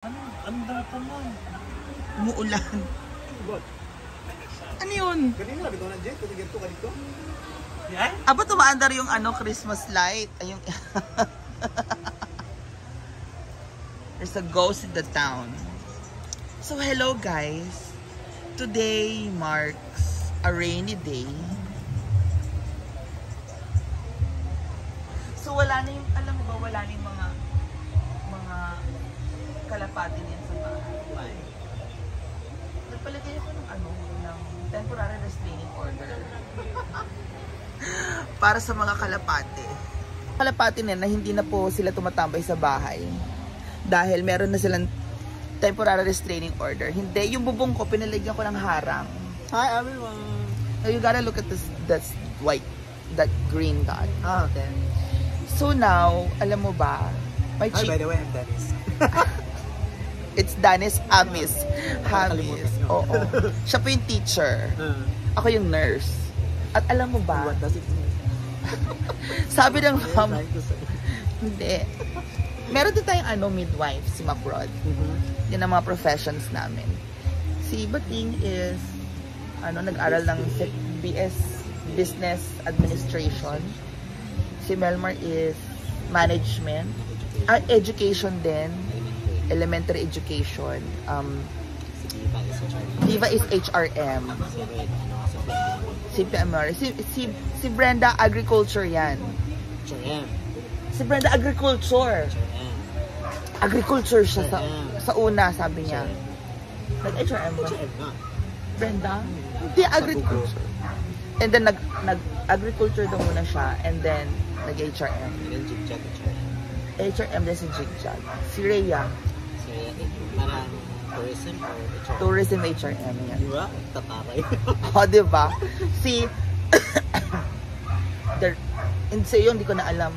Ang data man. Umuulan. Ano yun? Kanina lang ito na jet. Kung ganito ka dito. Yan? Aba, tumaandar yung Christmas light. Ay, yung... There's a ghost in the town. So, hello guys. Today marks a rainy day. So, wala na yung, alam mo ba, wala na yung mga kalapati niyan sa bahay. Why? Nagpalagay ako ng temporary restraining order. Para sa mga kalapati. Kalapati na hindi na po sila tumatambay sa bahay. Dahil meron na silang temporary restraining order. Hindi, yung bubong ko, pinalagyan ko ng harang. Hi everyone! Now you gotta look at this, that's white, that green dot. Ah, okay. So now, alam mo ba, my Hi, by the way, I'm Dennis. It's Danis Amis. Hamis. Oo. Siya po yung teacher. Ako yung nurse. At alam mo ba? What does it mean? Sabi ng mom, hindi. Meron din tayong midwife, si Macrod. Yan ang mga professions namin. Si Bating is, nag-aral ng BS Business Administration. Si Melmar is Management. Education din. Elementary education. Diva is HRM. Si Brenda, agriculture yan. Si Brenda, agriculture. Agriculture siya sa una, sabi niya. Nag-HRM ba? Brenda? Hindi, agriculture. And then, nag-agriculture daw muna siya. And then, nag-HRM. HRM din si Jigjag. Si Rhea. Parang tourism or HRM? Tourism HRM yan. Diba? Tataray. O, diba? Si... Sa iyo, hindi ko na alam.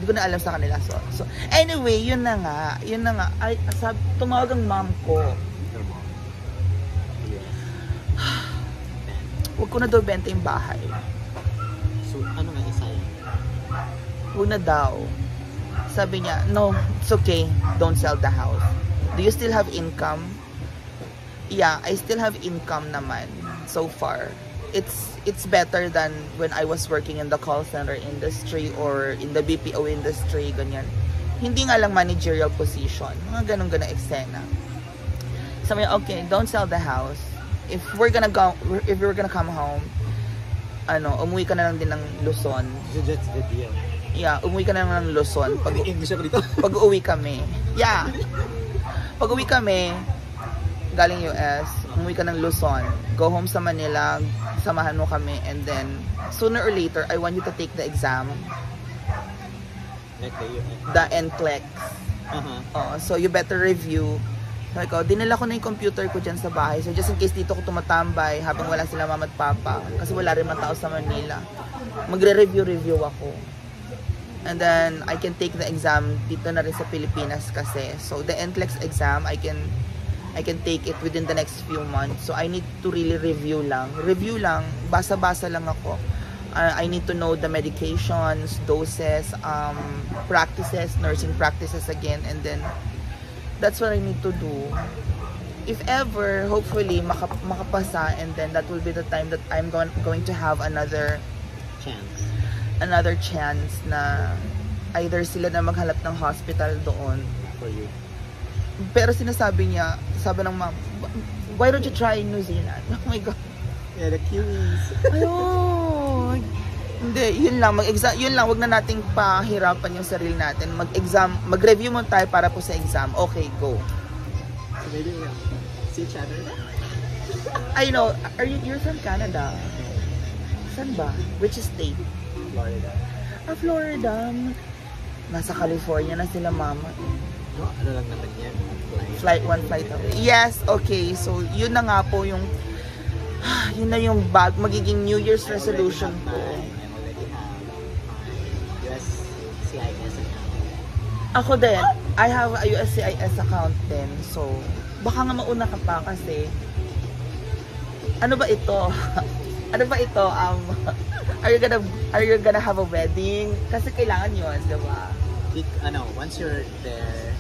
Hindi ko na alam sa kanila. So anyway, yun na nga. Ay, tumawag ang mom ko. Huwag ko na daw benta yung bahay. So, ano nga isa yun? Huwag na daw. Sabi niya, no, it's okay. Don't sell the house. Do you still have income? Yeah, I still have income naman so far. It's better than when I was working in the call center industry or in the BPO industry, ganyan. Hindi nga lang managerial position. Mga ganun eksena. Sabi niya, okay, don't sell the house. If we're gonna come home, umuwi ka na lang din ng Luzon. That's the deal. Yeah, umuwi ka na lang ng Luzon. English ako dito. Pag uwi kami. Yeah. Pag uwi kami, galing US, umuwi ka ng Luzon. Go home sa Manila, samahan mo kami, and then, sooner or later, I want you to take the exam. Like the NCLEX. So you better review. Sabi ko, dinala ko na yung computer ko dyan sa bahay. So just in case dito ko tumatambay habang wala sila mama at papa. Kasi wala rin mga tao sa Manila. Magre-review ako. And then, I can take the exam dito na rin sa Pilipinas kasi. So, the NCLEX exam, I can take it within the next few months. So, I need to really review lang. Basa-basa lang ako. I need to know the medications, doses, practices, nursing practices again. And then, that's what I need to do. If ever, hopefully, makapasa, and then that will be the time that I'm going to have another chance na either sila na maghanap ng hospital doon. For you. Pero sabi ng mom, why don't you try New Zealand? Oh my God. Yeah, the Kiwis. Ayun. Hindi, yun lang, wag na nating pahirapan yung sarili natin. Mag-review mo tayo para po sa exam. Okay, go. So maybe we'll see each other. I know, you're from Canada. Saan ba? Which state? Florida. Florida. Nasa California na sila mama. No, ano lang naman yan? Flight 1, flight away. Yes, okay. So, yun na nga po yung yun na yung magiging New Year's resolution ko. I already have USCIS account. Ako din. I have a USCIS account din. So, baka nga mauna ka pa kasi ano ba ito? Are you gonna have a wedding? Kasi kailangan yun, di ba? once you're there,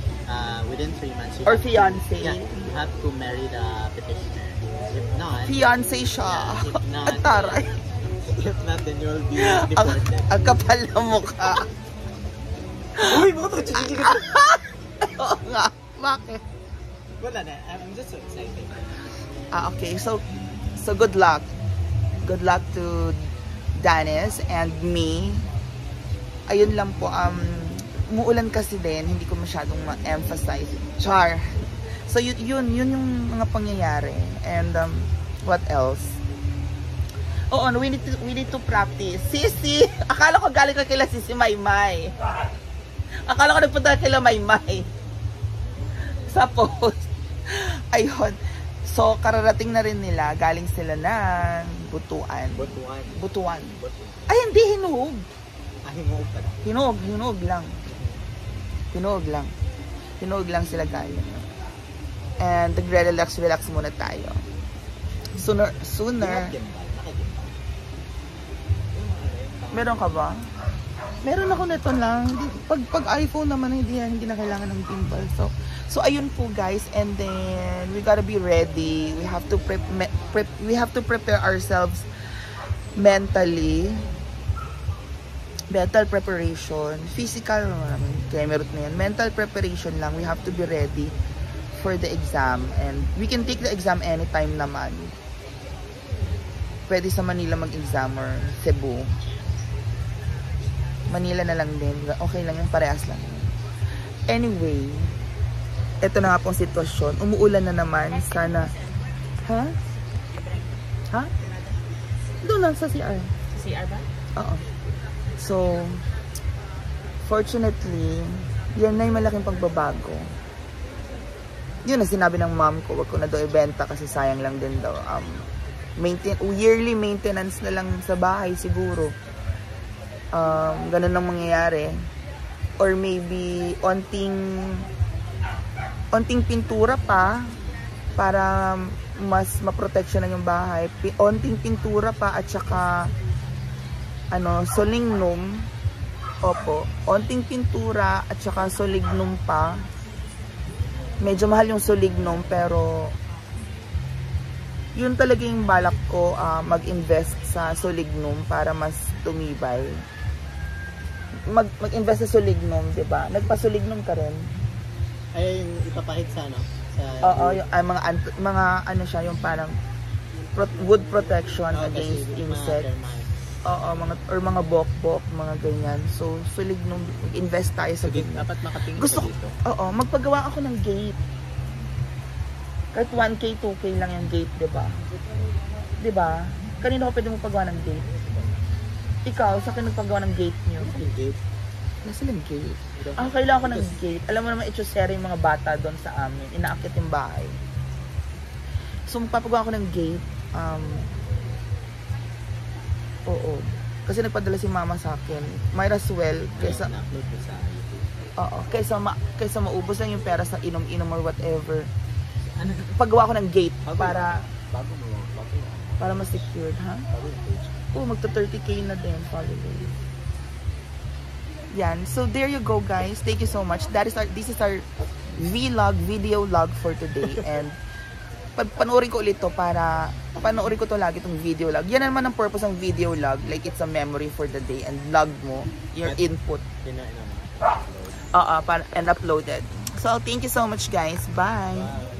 within 3 months, you Or have fiancé. Yeah, you have to marry the petitioner. If not, Fiancé siya. Yeah, if not, Taray. if not, then you'll be deported. Ang kapal na mukha. Uy, bakit chichiki ka? Oo nga. Bakit? Wala na, I'm just so excited. Okay. So good luck. Good luck to Danis and me. Ayun lang po, umuulan kasi din, hindi ko masyadong ma-emphasize. Char. So yun yung mga pangyayari. And what else? Oo, we need to practice. Sisi! Akala ko galing ka kila Sisi Maymay. Akala ko nagpunta kila Maymay. Sa post. Ayun. So, kararating na rin nila. Galing sila ng Butuan. Butuan. Ay, hindi. Hinuhog. Hinuhog pala. Hinuhog lang. Hinuhog lang sila galing. And nagre-relax muna tayo. Sooner. Meron ka ba? Meron ako nito lang. Pag iPhone naman, hindi na kailangan ng gimbal. So ayun po guys, and then we gotta be ready. We have to prepare ourselves mentally. Mental preparation, physical, kaya meron na yan. Mental preparation lang, we have to be ready for the exam. And we can take the exam anytime naman. Pwede sa Manila mag-exam or Cebu. Manila na lang din. Okay lang yung parehas lang. Anyway, ito na nga pong sitwasyon. Umuulan na naman. Sana. Ha? Doon lang sa CR. CR ba? Oo. So, fortunately, yan na yung malaking pagbabago. Yun na sinabi ng mom ko, wag ko na daw ibenta kasi sayang lang din daw. Yearly maintenance na lang sa bahay siguro. Ganun ang mangyayari. Or maybe onting pintura pa para mas maproteksyonan yung bahay. Onting pintura pa at saka solignum. Opo, onting pintura at saka solignum pa. Medyo mahal yung solignum pero yun talaga yung balak ko, mag-invest sa solignum para mas tumibay. Mag-invest sa solignum, 'di ba? Nagpa-solignum ka rin. Ay, yung ipapahit sa Oo, yung mga ano siya, yung parang wood protection against insect. Oo, mga bok-bok, mga ganyan. So, solignum, invest tayo sa ganyan. Dapat makatingin Gusto dito. Oo, magpagawa ako ng gate. Kahit 1K, 2K lang yung gate, 'di ba? 'Di ba? Kanino ko pwede mo pagawa ng gate? Ikaw, sa akin nagpagawa ng gate niyo. Gate. Nasa yung gate? Kailangan ko ng gate. Alam mo naman, itsusere yung mga bata doon sa amin. Inaakit yung bahay. So, magpapagawa ko ng gate. Oo. Kasi nagpadala si mama sa akin. Might as well, kaysa... Na-upload mo sa YouTube. Oo. Kaysa maubos lang yung pera sa inom-inom or whatever. Paggawa ko ng gate para... Bago mo. Para ma-secured, ha? Bago yung page. Oo, magta-30K na din followers. Yan. So, there you go, guys. Thank you so much. This is our video log for today. And, panoorin ko ulit to para, panoorin ko to lagi itong video log. Yan naman ang purpose ng video log. Like, it's a memory for the day. And log mo your input. Upload. And uploaded. So, thank you so much, guys. Bye! Bye.